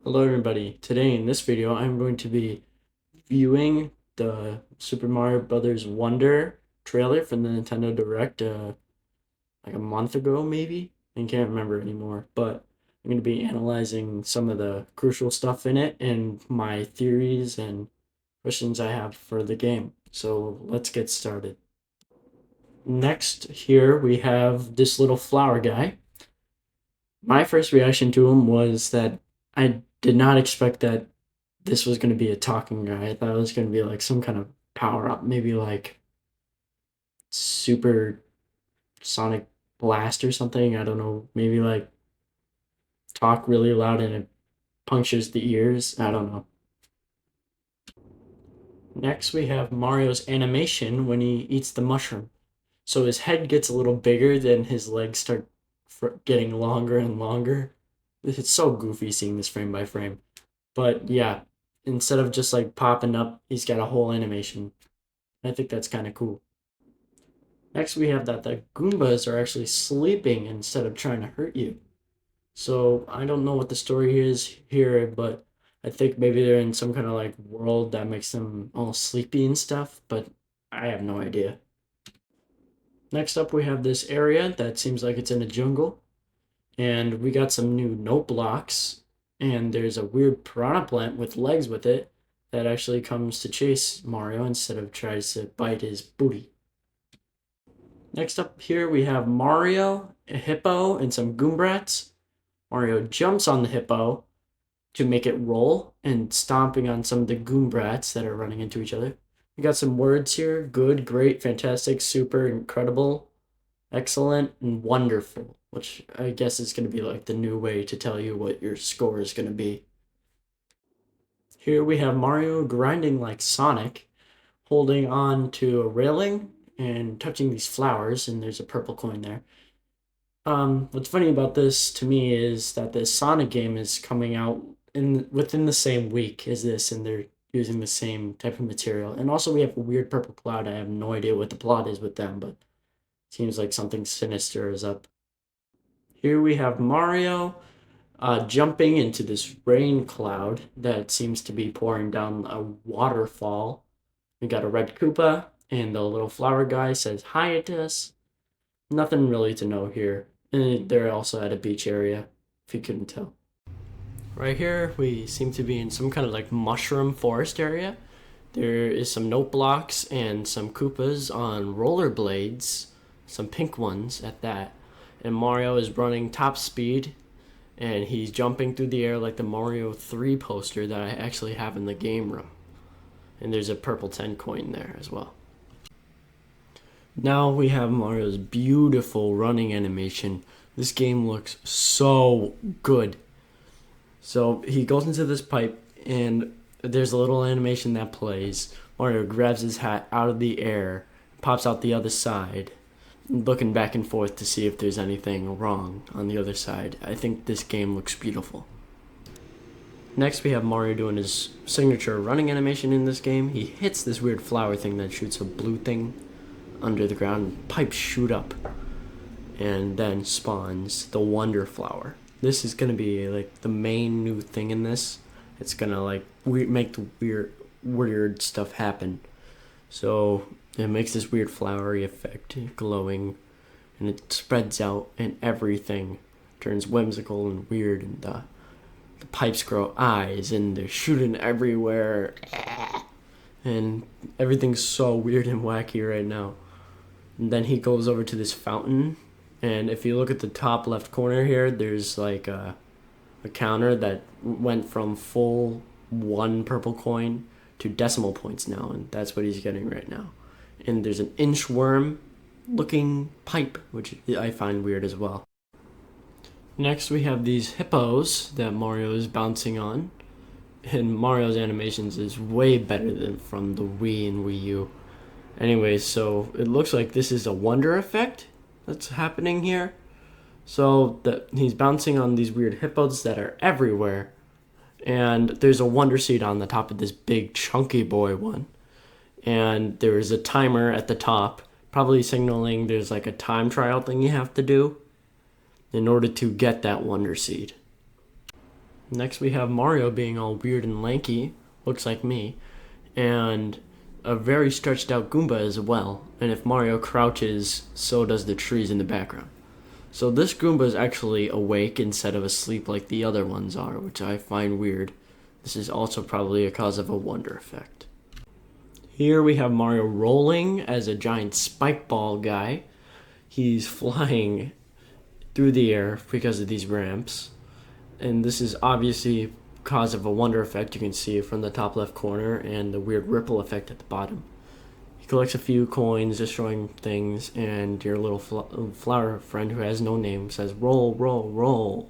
Hello everybody, today in this video I'm going to be viewing the Super Mario Brothers Wonder trailer from the Nintendo Direct like a month ago maybe? I can't remember anymore, but I'm going to be analyzing some of the crucial stuff in it and my theories and questions I have for the game. So let's get started. Next here we have this little flower guy. My first reaction to him was that I did not expect that this was going to be a talking guy. I thought it was going to be like some kind of power up, maybe like super sonic blast or something. I don't know. Maybe like talk really loud and it punctures the ears. I don't know. Next, we have Mario's animation when he eats the mushroom. So his head gets a little bigger, then his legs start getting longer and longer. It's so goofy seeing this frame by frame. But yeah, instead of just like popping up, he's got a whole animation. I think that's kind of cool. Next, we have that the Goombas are actually sleeping instead of trying to hurt you. So I don't know what the story is here, but I think maybe they're in some kind of like world that makes them all sleepy and stuff, but I have no idea. Next up, we have this area that seems like it's in a jungle, and we got some new note blocks, and there's a weird piranha plant with legs with it that actually comes to chase Mario instead of tries to bite his booty. Next up here we have Mario, a hippo, and some Goombrats. Mario jumps on the hippo to make it roll and stomping on some of the Goombrats that are running into each other. We got some words here: good, great, fantastic, super, incredible, excellent, and wonderful, which I guess is going to be like the new way to tell you what your score is going to be. Here we have Mario grinding like Sonic, holding on to a railing and touching these flowers, and there's a purple coin there. What's funny about this to me is that the Sonic game is coming out within the same week as this, and they're using the same type of material. And also, we have a weird purple cloud. I have no idea what the plot is with them, but it seems like something sinister is up. Here we have Mario jumping into this rain cloud that seems to be pouring down a waterfall. We got a red Koopa, and the little flower guy says hi to us. Nothing really to know here. And they're also at a beach area, if you couldn't tell. Right here, we seem to be in some kind of like mushroom forest area. There is some note blocks and some Koopas on rollerblades, some pink ones at that. And Mario is running top speed and he's jumping through the air like the Mario 3 poster that I actually have in the game room. And there's a purple 10 coin there as well. Now we have Mario's beautiful running animation. This game looks so good. So he goes into this pipe and there's a little animation that plays. Mario grabs his hat out of the air, pops out the other side, looking back and forth to see if there's anything wrong on the other side. I think this game looks beautiful. Next, we have Mario doing his signature running animation in this game. He hits this weird flower thing that shoots a blue thing under the ground. Pipes shoot up and then spawns the Wonder Flower. This is gonna be like the main new thing in this. It's gonna like make the weird stuff happen. So it makes this weird flowery effect, glowing, and it spreads out, and everything turns whimsical and weird, and the pipes grow eyes, and they're shooting everywhere, and everything's so weird and wacky right now. And then he goes over to this fountain, and if you look at the top left corner here, there's like a counter that went from full one purple coin to decimal points now, and that's what he's getting right now. And there's an inchworm looking pipe, which I find weird as well. Next, we have these hippos that Mario is bouncing on, and Mario's animations is way better than from the Wii and Wii U. Anyways, so it looks like this is a wonder effect that's happening here. So that he's bouncing on these weird hippos that are everywhere, and there's a wonder seed on the top of this big chunky boy one, and there is a timer at the top, probably signaling there's like a time trial thing you have to do in order to get that wonder seed. Next we have Mario being all weird and lanky, looks like me, and a very stretched out Goomba as well. And if Mario crouches, so does the trees in the background. So this Goomba is actually awake instead of asleep like the other ones are, which I find weird. This is also probably a cause of a wonder effect. Here we have Mario rolling as a giant spike ball guy. He's flying through the air because of these ramps. And this is obviously cause of a wonder effect. You can see it from the top left corner and the weird ripple effect at the bottom. He collects a few coins, destroying things, and your little flower friend who has no name says, "Roll, roll, roll."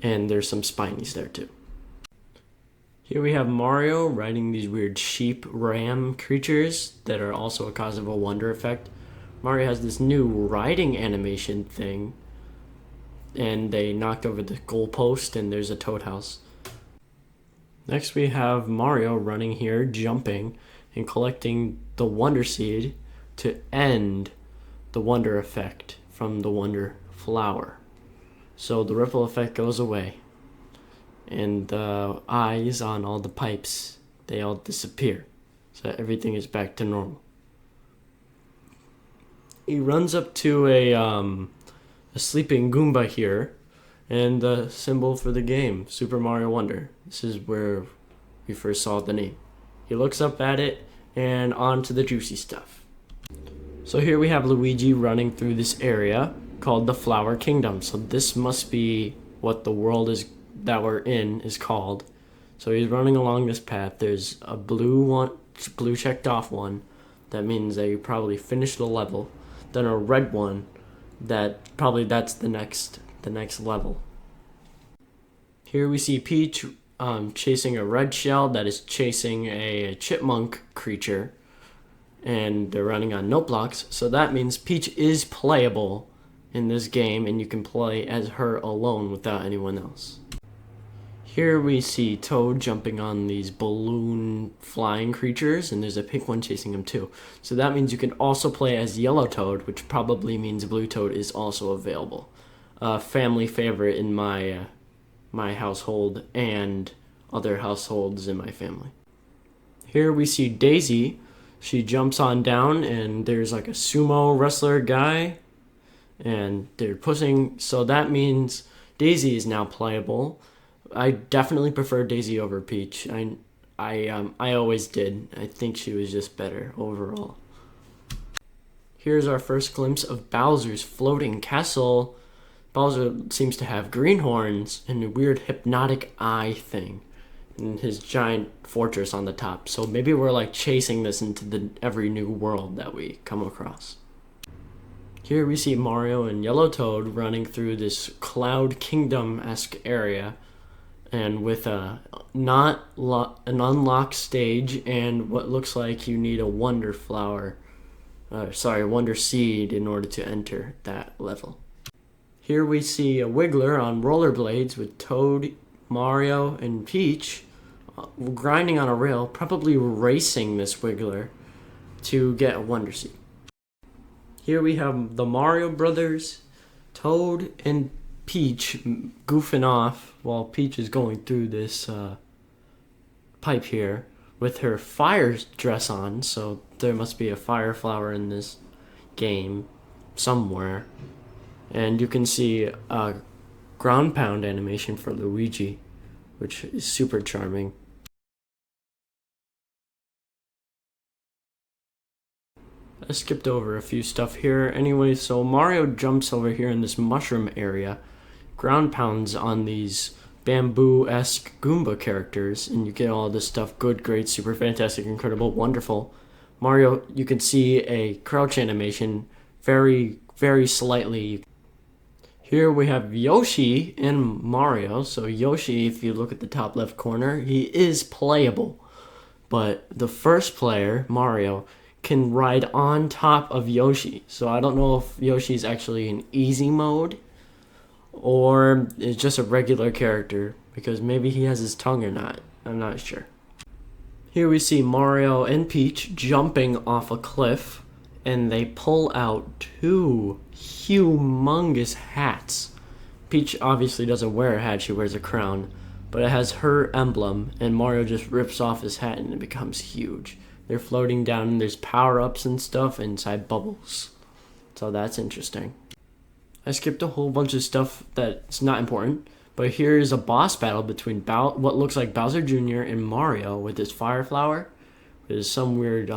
And there's some spinies there too. Here we have Mario riding these weird sheep ram creatures that are also a cause of a wonder effect. Mario has this new riding animation thing, and they knocked over the goalpost and there's a toad house. Next we have Mario running here, jumping, and collecting the Wonder Seed to end the Wonder Effect from the Wonder Flower. So the ripple effect goes away, and the eyes on all the pipes, they all disappear. So everything is back to normal. He runs up to a sleeping Goomba here, and the symbol for the game, Super Mario Wonder. This is where we first saw the name. He looks up at it, and on to the juicy stuff. So here we have Luigi running through this area called the Flower Kingdom. So this must be what the world is that we're in is called. So he's running along this path. There's a blue checked off one. That means that you probably finished the level. Then a red one that probably that's the next level. Here we see Peach chasing a red shell that is chasing a chipmunk creature, and they're running on note blocks. So that means Peach is playable in this game, and you can play as her alone without anyone else. Here we see Toad jumping on these balloon flying creatures, and there's a pink one chasing him too. So that means you can also play as Yellow Toad, which probably means Blue Toad is also available. Family favorite in my household and other households in my family. Here we see Daisy. She jumps on down, and there's like a sumo wrestler guy, and they're pushing. So that means Daisy is now playable. I definitely prefer Daisy over Peach. I always did. I think she was just better overall. Here's our first glimpse of Bowser's floating castle. Bowser seems to have green horns and a weird hypnotic eye thing, and his giant fortress on the top. So maybe we're like chasing this into every new world that we come across. Here we see Mario and Yellow Toad running through this Cloud Kingdom-esque area, and with an unlocked stage and what looks like you need a Wonder Seed in order to enter that level. Here we see a Wiggler on rollerblades with Toad, Mario, and Peach grinding on a rail, probably racing this Wiggler to get a Wonder Seed. Here we have the Mario Brothers, Toad and Peach goofing off while Peach is going through this pipe here with her fire dress on, so there must be a fire flower in this game somewhere. And you can see a ground pound animation for Luigi, which is super charming. I skipped over a few stuff here. Anyway, so Mario jumps over here in this mushroom area, ground pounds on these bamboo-esque Goomba characters, and you get all this stuff: good, great, super, fantastic, incredible, wonderful. Mario, you can see a crouch animation very, very slightly. Here we have Yoshi and Mario. So Yoshi, if you look at the top left corner, he is playable. But the first player, Mario, can ride on top of Yoshi. So I don't know if Yoshi's actually in easy mode or is just a regular character, because maybe he has his tongue or not. I'm not sure. Here we see Mario and Peach jumping off a cliff, and they pull out two humongous hats. Peach obviously doesn't wear a hat, she wears a crown. but it has her emblem, and Mario just rips off his hat and it becomes huge. They're floating down, and there's power-ups and stuff inside bubbles. So that's interesting. I skipped a whole bunch of stuff that's not important, but here is a boss battle between what looks like Bowser Jr. and Mario with his fire flower. There's some weird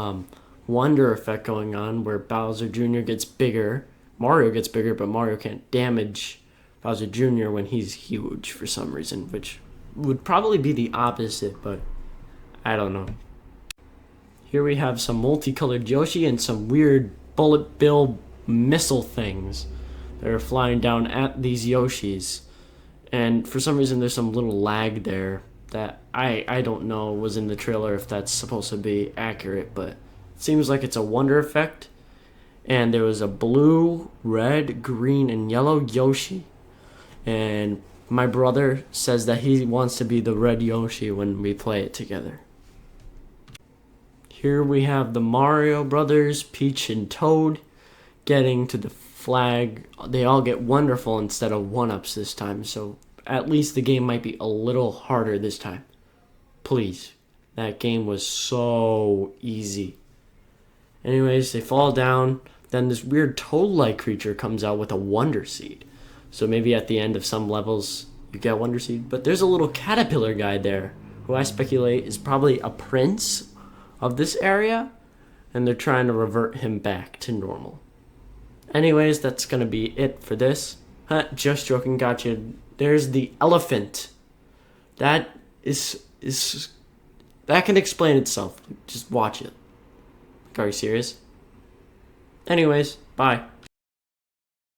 wonder effect going on where Bowser Jr. gets bigger, Mario gets bigger, but Mario can't damage Bowser Jr. when he's huge for some reason, which would probably be the opposite, but I don't know. Here we have some multicolored Yoshi and some weird bullet bill missile things that are flying down at these Yoshis. And for some reason there's some little lag there that I don't know was in the trailer if that's supposed to be accurate, but it seems like it's a wonder effect. And there was a blue, red, green, and yellow Yoshi. And my brother says that he wants to be the red Yoshi when we play it together. Here we have the Mario Brothers, Peach and Toad getting to the flag. They all get wonderful instead of one-ups this time, so at least the game might be a little harder this time. Please. That game was so easy. Anyways, they fall down. Then this weird toad-like creature comes out with a Wonder Seed. So maybe at the end of some levels you get Wonder Seed. But there's a little caterpillar guy there who I speculate is probably a prince of this area, and they're trying to revert him back to normal. Anyways, that's gonna be it for this. Just joking, gotcha. There's the elephant. That is that can explain itself. Just watch it. Are you serious? Anyways, bye.